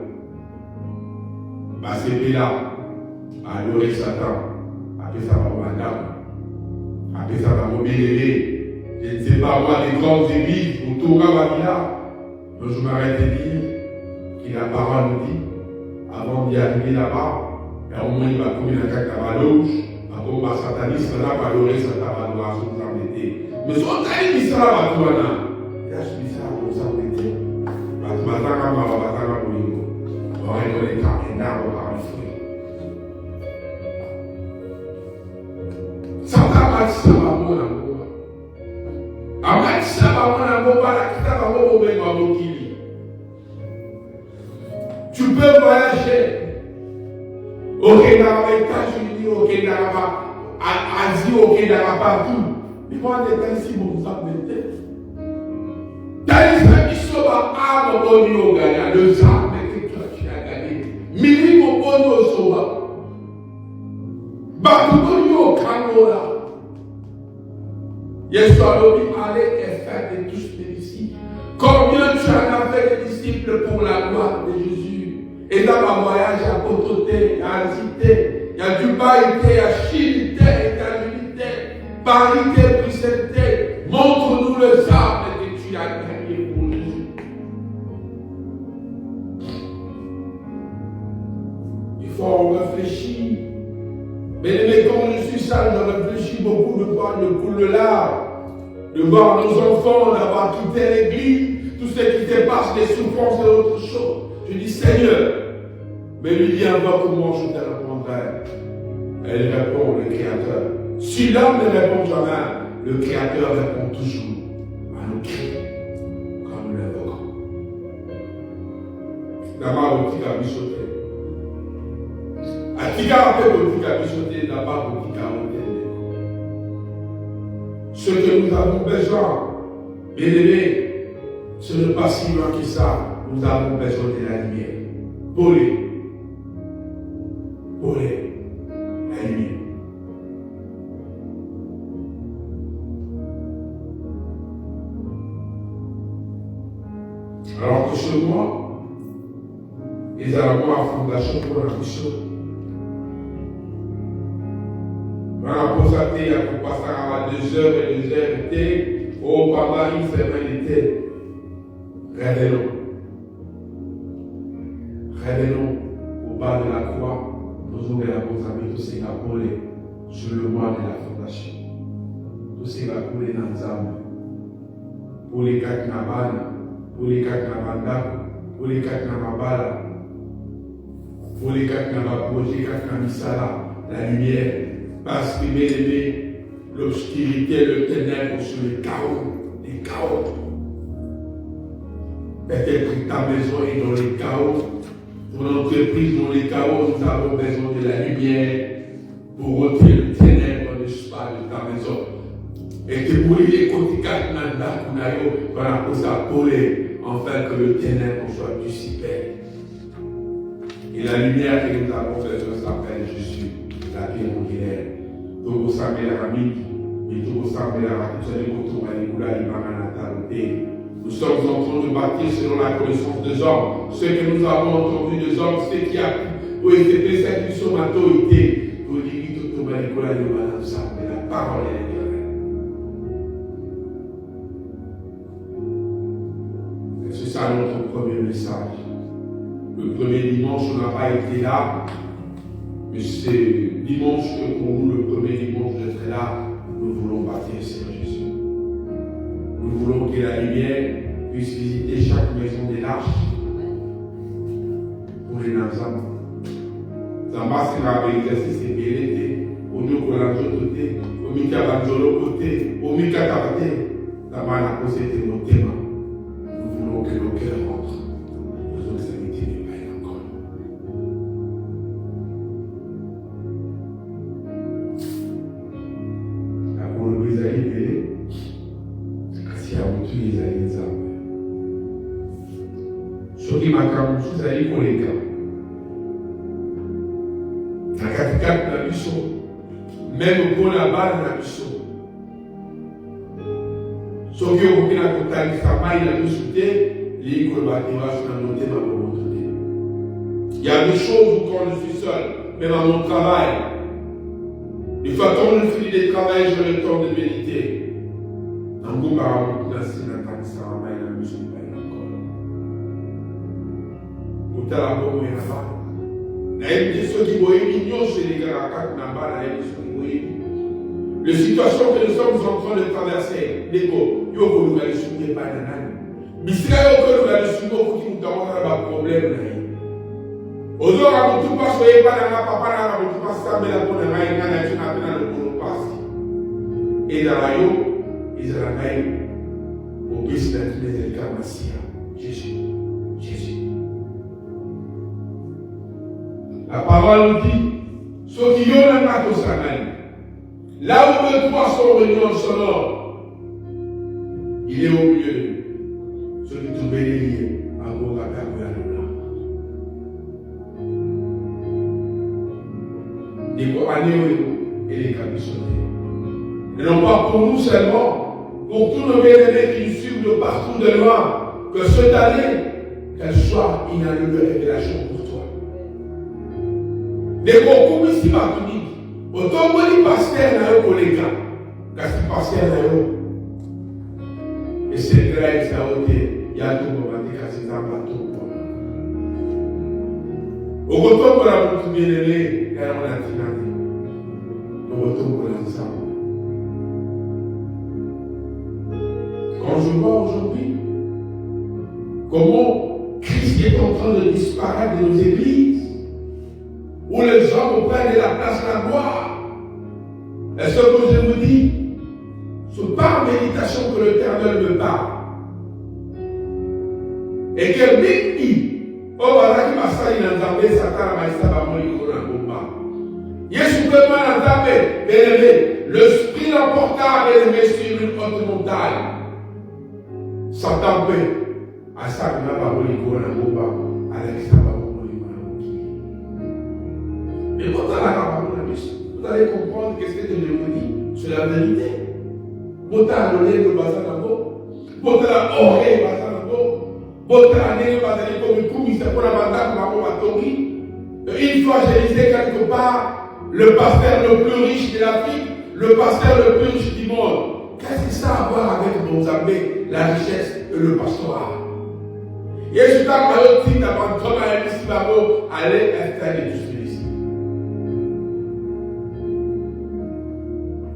Bah, c'est là. Adorer Satan. Après ça, va madame. Après ça, va m'obéir. Je ne sais pas, moi, les grandes églises, autour de la villa. Donc, je m'arrête de dire que la parole nous dit, avant d'y arriver là-bas, au moins, il va courir la caca à gauche. Comme ma sataniste, là, va adorer Satan, va adorer son embêté. Mais son taille, il sera à toi, là. Il a suivi ça, pour s'embêter. Parce que maintenant, on va battre le niveau. On va récolter les cartes, et là, on va rester. Satan va dire ça, va mon amour. Après ça, va mon amour, va la quitter, va mon amour, va mon kili. Tu peux voyager. Au Kenya, aux États-Unis, au Kenya, à Asie, au Kenya, partout. Mais moi, on est ici, mon sang de tête. Dans les émissions, à mon bon au Ghana, le sang que tu as gagné. Mille mon bon au Soba. Batou au Canola. Yeshua allez et faire de tous les disciples. Combien tu en as fait des disciples pour la gloire de Jésus? Et dans ma voyage, il y a Cototé, il y a Azité, il y a Dubaï, il y a Chine, États-Unis, Paris, Bruxelles. Montre-nous le sable que tu as gagné pour Jésus. Il faut réfléchir. Mais quand je suis sage, je réfléchis beaucoup de voir le coule là, de voir nos enfants, d'avoir quitté l'église, tout ce qui se passe, les souffrances et autre chose. Je dis Seigneur, mais lui dit encore comment je te répondrai. Elle répond, le Créateur. Si l'homme ne répond jamais, le Créateur répond toujours à nos cris quand nous l'invoquons. D'abord, le petit a sauté. A tika a fait le petit a sauté, d'abord le petit a sauté. Ce que nous avons besoin, bien aimé, ce n'est pas si loin que ça. Nous avons besoin de la lumière. Pour la lumière. Alors que ce mois, ils allons avoir fondation pour la mission. On a constaté à pour passer à 2 heures et 2 heures, au pendant une semaine d'été. Révélons. Révélons au bas de la croix, nous avons la amis, tous ces gars sur le mois de la fondation. Tous ces gars dans les âmes. Pour les quatre Nabana, pour les quatre Nabanda, pour les quatre Nabala, pour les quatre Nabaprojet, les quatre Namisala, la lumière. Parce que, bien aimé, l'obscurité, le ténèbre sur le chaos, les chaos. Peut-être que ta maison est dans les chaos. Ton entreprise dans les chaos, nous avons besoin de la lumière pour ôter le ténèbre de ta maison. Et que pour les côtés Nanda Kunayo, voilà pour ça, enfin que le ténèbre soit dissipé. Et la lumière que nous avons besoin s'appelle Jésus, la vie mondiale. Tout ressemble à la famille, et tout ressemble à la famille. Nous sommes en train de bâtir selon la connaissance des hommes. Ce que nous avons entendu des hommes, c'est qu'il y a été cette mission d'autorité. Pour dire que tout le monde est ensemble, mais la parole est vraie. C'est ça notre premier message. Le premier dimanche, on n'a pas été là, mais c'est dimanche que pour nous, le premier dimanche d'être là, nous voulons bâtir Seigneur Jésus. Nous voulons que la lumière puisse visiter chaque maison de l'arche pour les enfants. Zamba sera un exercice et bien été. Au mieux qu'on l'a côté, au mieux qu'on l'a côté, au mieux qu'on l'a côté. Zamba n'a pas été mon thème. pour que nos cœurs rentrent aux extrémités du Père encore. Pour Isaïe, kasi ya mutu ezali nzambe soki makambo mosusu ezali koleka na katikati na biso meme mpona bana na biso soki okoki na kotalisa mai na biso te elingi koloba te basi na motema bomoto te. Il y a des choses où quand je suis seul, même à mon travail, une fois quand je finis de travail, j'ai le temps de méditer. Ngumba nasi na kanisa mai na biso pai encore. Kutala bomo ya ba. Na yebi soki boyebi nyonso elingaka kaka na ba na yebi soki boyebi. Les situations que nous sommes en train de traverser, Deko, yo koluka lisuki epai na nani. Bisika yo koluka lisuki okuti mutamonana baproblème na ye. Ozoka mutu pasi oyeba na nga papa na nga mutu pasi sambela mpona ngai nga na yesu na mpe na lokolo pasi. Ezala yo Israël, au Christ des Massia, Jésus, Jésus. La parole dit, ce qui y a dans notre semaine, là où les trois sont réunis en sonore, il est au milieu. Ce qui te bénit, à vous rappeler à l'homme. Des années et les cabissonnés. Et non pas pour nous seulement, pour tous nos bien-aimés qui nous suivent de partout de loin, que cette année, qu'elle soit une année de révélation pour toi. Des beaucoup ici, ma famille, autant que les pasteurs n'a eu collègues, car ces pasteurs n'a eu. Et c'est grave, ça a été, il y a tout le monde qui a ses amateurs. Au retour pour la boutique bien-aimée, elle en a tiré. Au retour pour l'ensemble. Quand je vois aujourd'hui comment Christ est en train de disparaître de nos églises, où les hommes prennent la place de la gloire, est-ce que je vous dis, c'est par méditation que l'Éternel me parle. Et que Miki, oh voilà qui m'a salué dans Zambé, Satan m'a dit ça va mourir au combat. Yesu peut pas l'entendre, bien-aimé, le Spirit l'emporta bien-aimé sur une haute montagne. Satan peut, à ça, il va mourir au combat, avec ça va mourir au combat. Mais quand vous allez comprendre qu'est-ce que je vous dis, c'est la vérité. Bota lolé le bazar d'abord, bota oré le bazar d'abord, bota né le bazar comme tout, c'est pour la banda comme ma tongi. Une fois, je disais quelque part, le pasteur le plus riche de l'Afrique, le pasteur le plus riche du monde. Qu'est-ce que ça a à voir avec Mozambique, la richesse et le pastorat? Et je suis pas malheureux si d'abord, comme un ici, aller installer tout ce ici.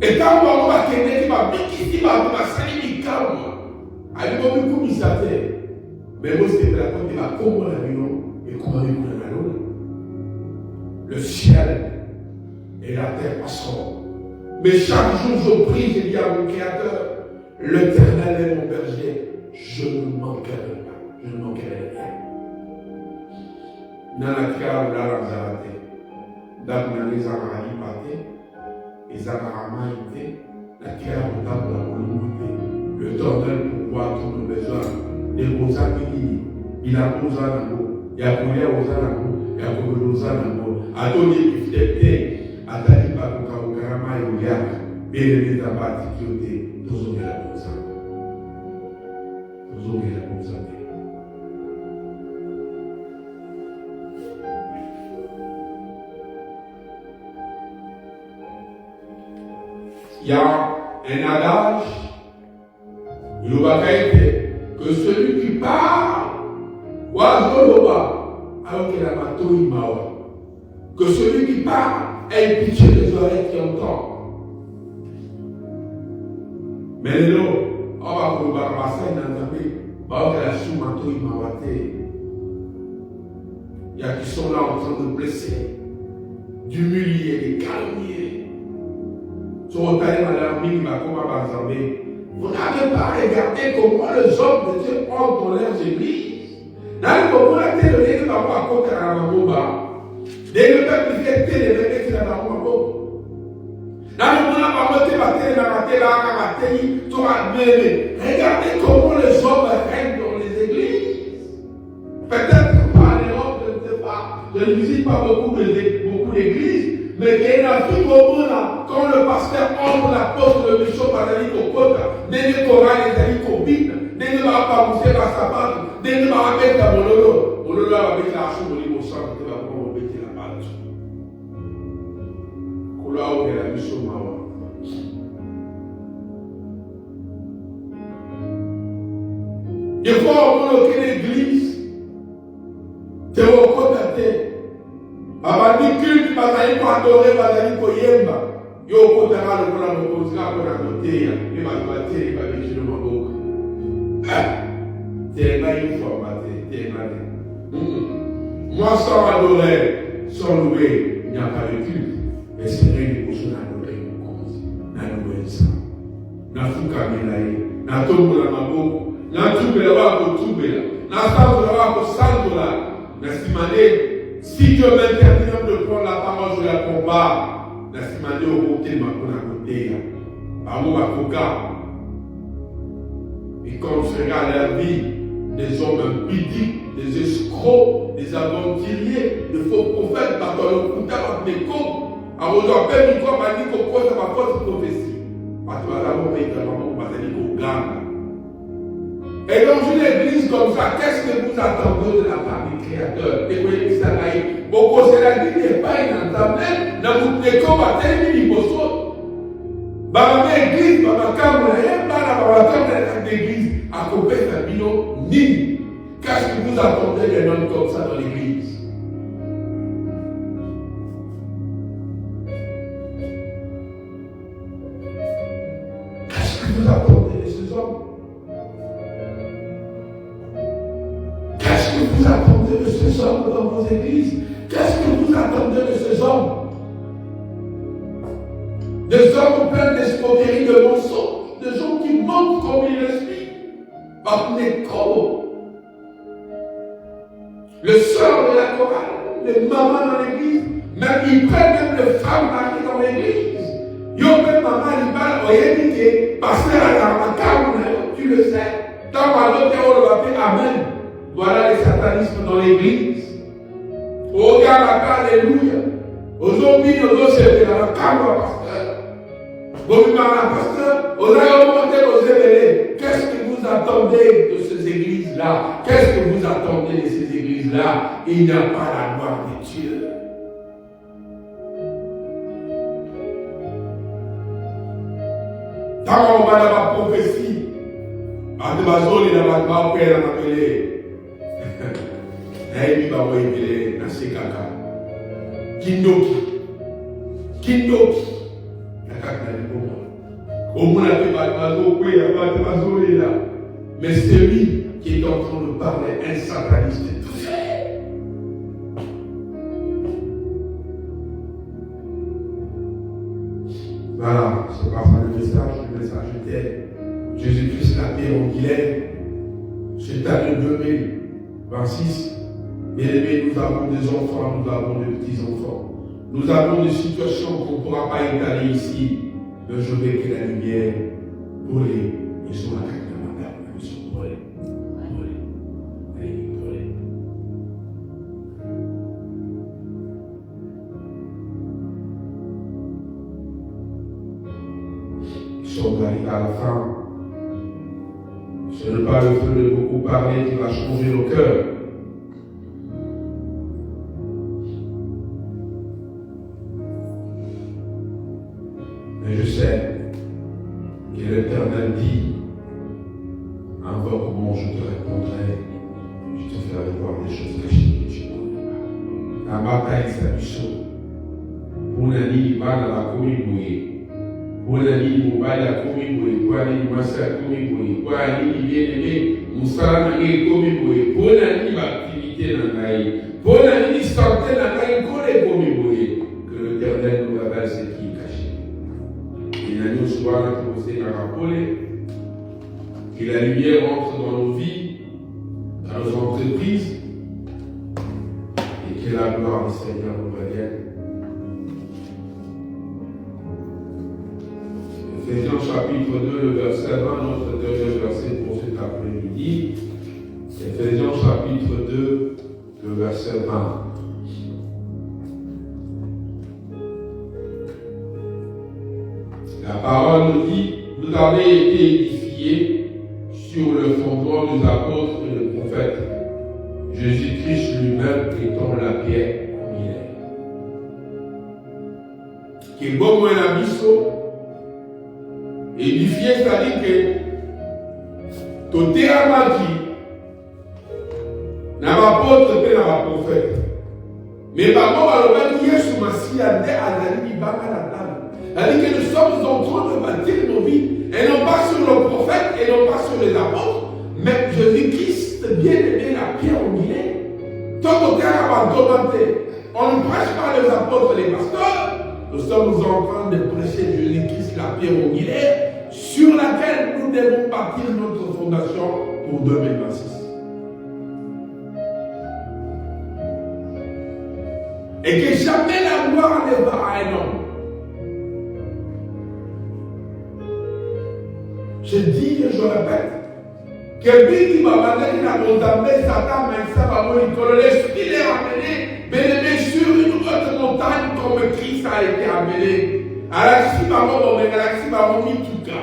Et quand on va tenir, il va piquer, il va salir, il calme. Il va me couper sa tête. Mais moi, c'est la porte, il va comprendre la vie, et comment il va la lune. Le ciel et la terre passeront. Mais chaque jour, je prie, je dis à mon Créateur, l'Éternel est mon berger, je ne manquerai pas. Je ne manquerai rien. Nanaka ou la Ramzarate, Dabnani Zamarani Pate, et Zamarama Ite, la terre pour la volonté, le tordel pour voir tous nos besoins, les beaux amis, il a posé un mot, il a posé aux amis, il a posé aux amis, à donner une fierté, à donner pas pour Kaoukarama et Ouya, bien les tabacs qui ont été, nous avons la bonne santé. Nous avons la bonne santé. Il y a un adage, il va que celui qui parle, alors qu'il a bateau, il m'a que celui qui parle ait pitié des oreilles qui entendent. Mais là, on va vous barrasser dans la vie, on va la sous-manteau, il m'a battu. Il y a qui sont là en train de blesser, d'humilier, de calmer. Sur le terrain, madame, il va comme à Bazambé, Vous n'avez pas regardé comment les hommes de Dieu entrent dans leurs églises. Dans le moment où la télé est à côté de la maman, dès le peuple qui est télé, qui est à la maman. Dans le moment où la télé, regardez comment les hommes règnent dans les églises. Peut-être pas en Europe, je ne sais pas. Je ne visite pas beaucoup d'églises. Mais il y a un truc au moment là, quand le pasteur ouvre la porte de bishop à la ligne au côté, dès que Coran est allé au bide, dès que va pas pousser la sapate, dès que va mettre la bololo va mettre la chou au niveau centre, il va pouvoir mettre la balle. Koula ou la bishop mawa. Des fois, on peut l'église, tu es au côté. Abandi culte bazali ko adorer bazali ko yemba yo ko tara le kola mo kozika ko na koteya ye ba baté ba bikilo maboko t'es pas informaté t'es pas moi sans adorer sans louer il n'y a pas de culte mais c'est vrai que pour cela nous devons na louer ça na fuka melaye na tombo na maboko na tubela wa ko tubela na santo wa ko santo la na simane. Si Dieu m'interdit de prendre la parole, je la combat. La simane au côté de ma côté. Et quand je regarde la vie des hommes impudiques, des escrocs, des aventuriers, des faux prophètes, par dans le couteau, par des cons, à vos appels, il faut dire qu'on croit à ma fausse prophétie. Parce que d'abord, il va dire qu'on gagne. Et dans une église comme ça, qu'est-ce que vous attendez de la part du Créateur? Et vous l'église à l'Aïe. Beaucoup c'est la vie n'est pas inentendable. Dans votre école, à tel niveau, dans ma église, dans ma caméra, dans ma caméra d'église, à côté de la bino, ni. Qu'est-ce que vous attendez d'un homme comme ça dans l'église? Qu'est-ce que vous attendez de ces hommes? Vous attendez de ces hommes dans vos églises? Qu'est-ce que vous attendez de ces hommes? Des hommes pleins d'escroquerie, de mensonges, des gens qui mentent comme ils l'expliquent, par l'école. Le sœur de la chorale, les mamans dans l'église, même ils prennent même les femmes mariées dans l'église. Yo même maman, il parle, dit pasteur à la tu le sais. Tant qu'on l'autre, on va faire Amen. Voilà les satanismes dans l'église. Oh, alléluia. Aux zombies, aux autres, c'est la caméra, pasteur. Pasteur, aux augmentés, aux éveillés. Qu'est-ce que vous attendez de ces églises-là? Qu'est-ce que vous attendez de ces églises-là? Il n'y a pas la gloire de Dieu. Quand on va dans la prophétie, à de Bazoli, dans la gloire, père, on appelé. Naïmi Bawa Ibele, Nasekaka. Kindoki. Nakaka Niboma. Au moins, la là. Mais c'est lui qui est en train de parler, un sataniste tout fait. Voilà, c'est pas ça le message était Jésus-Christ la paix en Guilhem. C'est année 2026. Bien-aimés, nous avons des enfants, nous avons des petits-enfants. Nous avons des situations qu'on ne pourra pas étaler ici. Mais je veux que la lumière brûle. Ils sont là, madame, ils sont brûlés. Ils sont arrivés à la fin. Ce n'est pas le fait de beaucoup parler qui va changer nos cœurs. Mais je sais que l'Éternel dit, invoque-moi, je te répondrai, je te ferai voir des choses cachées que tu ne connais pas. La bataille, c'est la mission. Pour la ligne, va dans la commune. Pour la ligne, on va la commune. Pour la ligne, on va la commune. Pour la ligne, bien-aimé, on sera dans la commune. Pour la ligne, activité dans la ligne. Pour la ligne, santé dans la ligne, pour les communes. Que l'Éternel nous révèle ce qui est caché. Il y a une soirée pour vous dans la Que la lumière entre dans nos vies, dans nos entreprises, et que la gloire du Seigneur nous revienne. Éphésiens chapitre 2, le verset 20, notre dernier verset pour cet après-midi. Éphésiens chapitre 2, le verset 20. La parole nous dit, vous avez été édifiés sur le fondement des apôtres et des prophètes, Jésus-Christ lui-même étant la pierre angulaire. Qui est bon moins la biso, édifié, c'est-à-dire que tout est amaki, n'a pas apôtre et n'a pas prophète. Mais par contre, alors, Yesu Massi a dit à Dali Baka la table. C'est-à-dire que nous sommes en train de bâtir nos vies, et non pas sur le prophète, et non pas sur les apôtres, mais Jésus-Christ, bien-aimé, la pierre angulaire. Tant qu'on est abandonné, on ne prêche pas les apôtres et les pasteurs, nous sommes en train de prêcher Jésus-Christ, la pierre angulaire, sur laquelle nous devons bâtir notre fondation pour 2026. Et que jamais la gloire ne va à un homme. Je dis et je répète, que Bidi Babadani n'a condamné Satan, mais ça va mourir. L'esprit est amené, bien-aimé, sur une autre montagne comme Christ a été amené. À la Sibamo, mais à la Sibamo, Mituka.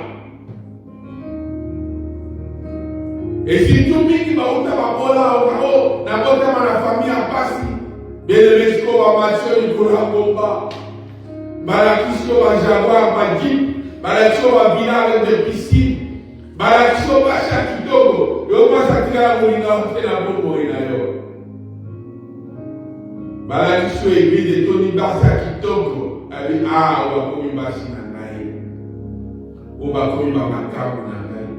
Et si tout Bidi Babouta Babola, Okao, n'a pas la famille à passer, bien-aimé, ce qu'on va marcher, Nicolas Bomba, Malakisco va Jaguar, Badjip, Malakisco va Villard de piscine. Malakisco va Chakitogo, le Massacra Moulina, fait la bombe Moulina. Malakisco église de Tony Bassa Kitoko, avec Ah, ou à Komi Bassi Nanaï, ou à Komi Bamakamu Nanaï.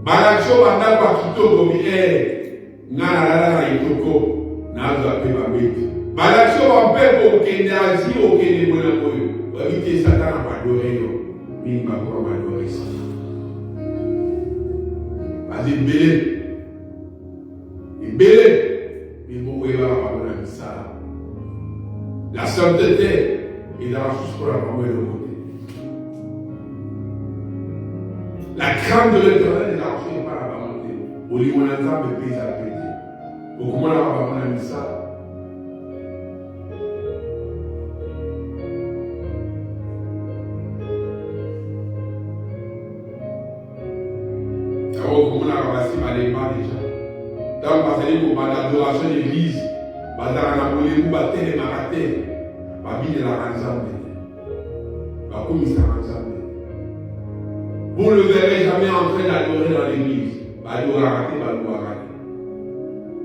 Malakisco va Naba Kitoko, mais Nana Itoko, Naza Pebabit. Malakisco va Pebo, Kenazi, ou Kenemonamoyo, ou habiter Satan à Madoreyo, Mimba Komadoresa. Vas-y, belé. Et belé. Mais bon, oui, va la ça. La sainteté est dans la chose pour la maman et le côté. La crainte de l'éternel est dans la chose par la volonté. Au lieu où on entend le pays à péter. Au comment la maman a mis ça. Comment on a ramassé ma léma déjà. Dans le passé, pour l'adoration de l'église, dans la Napolé, vous battez les marathés, ma vie de la ranzambe. Ma commissaire ranzambe. Vous ne le verrez jamais en train d'adorer dans l'église. Ma doit rater, ma doit rater.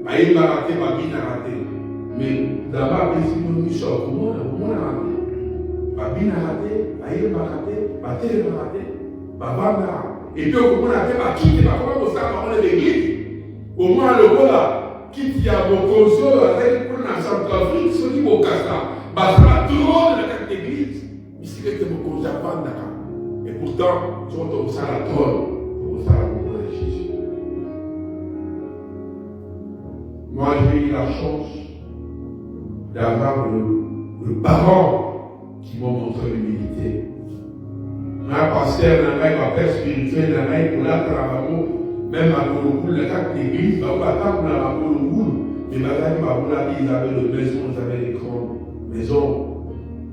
Ma vie va rater, ma vie n'a raté. Mais d'abord, si vous nous sommes, comment on a raté? Ma vie n'a raté, ma vie va rater, ma télé va rater, ma bande. Et puis, comment on a fait, ma quitte, ma comment on s'est parlé de l'église. Au moins, le voilà, quitte y a vos consoles avec pour la Centrafrique, ceux qui vont casser là. Bah, ça va tout le monde dans cette église. Ici, c'est que vos consoles à et pourtant, ils sont au Salaton pour ça, pour Jésus. Moi, j'ai eu la chance d'avoir le parent qui m'a montré l'humilité. Un pasteur, un père spirituel, un mec pour la travailler, même à Kolokoul, la carte d'église, bah, on va pas pour la Kolokoul, mais ils avaient des maisons, ils avaient des grandes maisons,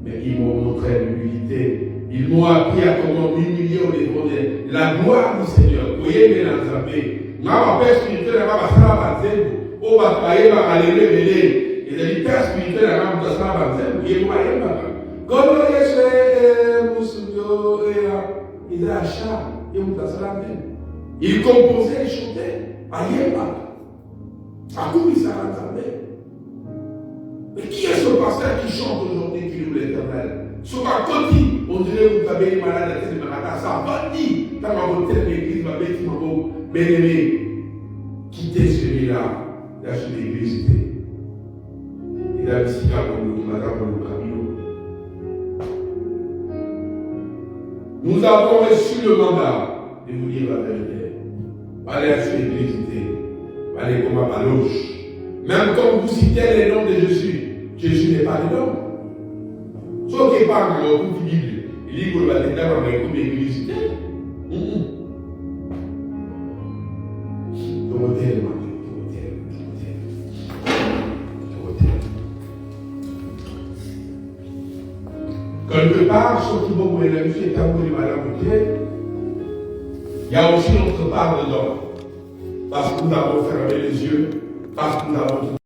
mais ils m'ont montré l'humilité. Ils m'ont appris à comment m'humilier au niveau de la gloire du Seigneur. Vous voyez, mais dans la paix, ma père spirituel, elle va passer la base, on va travailler, on va aller révéler. Et les pères spirituels, elle va passer la base, vous voyez, vous voyez, quand on est chez il a un chat, il composait et chantait à Yéma. À quoi il s'arrêtait? Mais qui est ce pasteur qui chante aujourd'hui, qui loue l'éternel? Sur ma côté, on dirait que vous avez une malade à tête de malade. Ça va dire, quand ma beauté de l'église, ma bête, ma beau, bien-aimé, quittez celui-là, là sur l'église. Il a dit, comme nous, madame, le camino. Nous avons reçu le mandat de vous dire la vérité. allez à l'église, allez comme à loge. Même quand vous citez les noms de Jésus, Jésus n'est pas dedans. Sauf qu'il parle de toute Bible. Il dit que va être dans l'église. Quelque part, ce qui va vous élever, c'est quand vous allez il y a aussi notre part dedans. Parce que nous avons fermé les yeux, parce que nous avons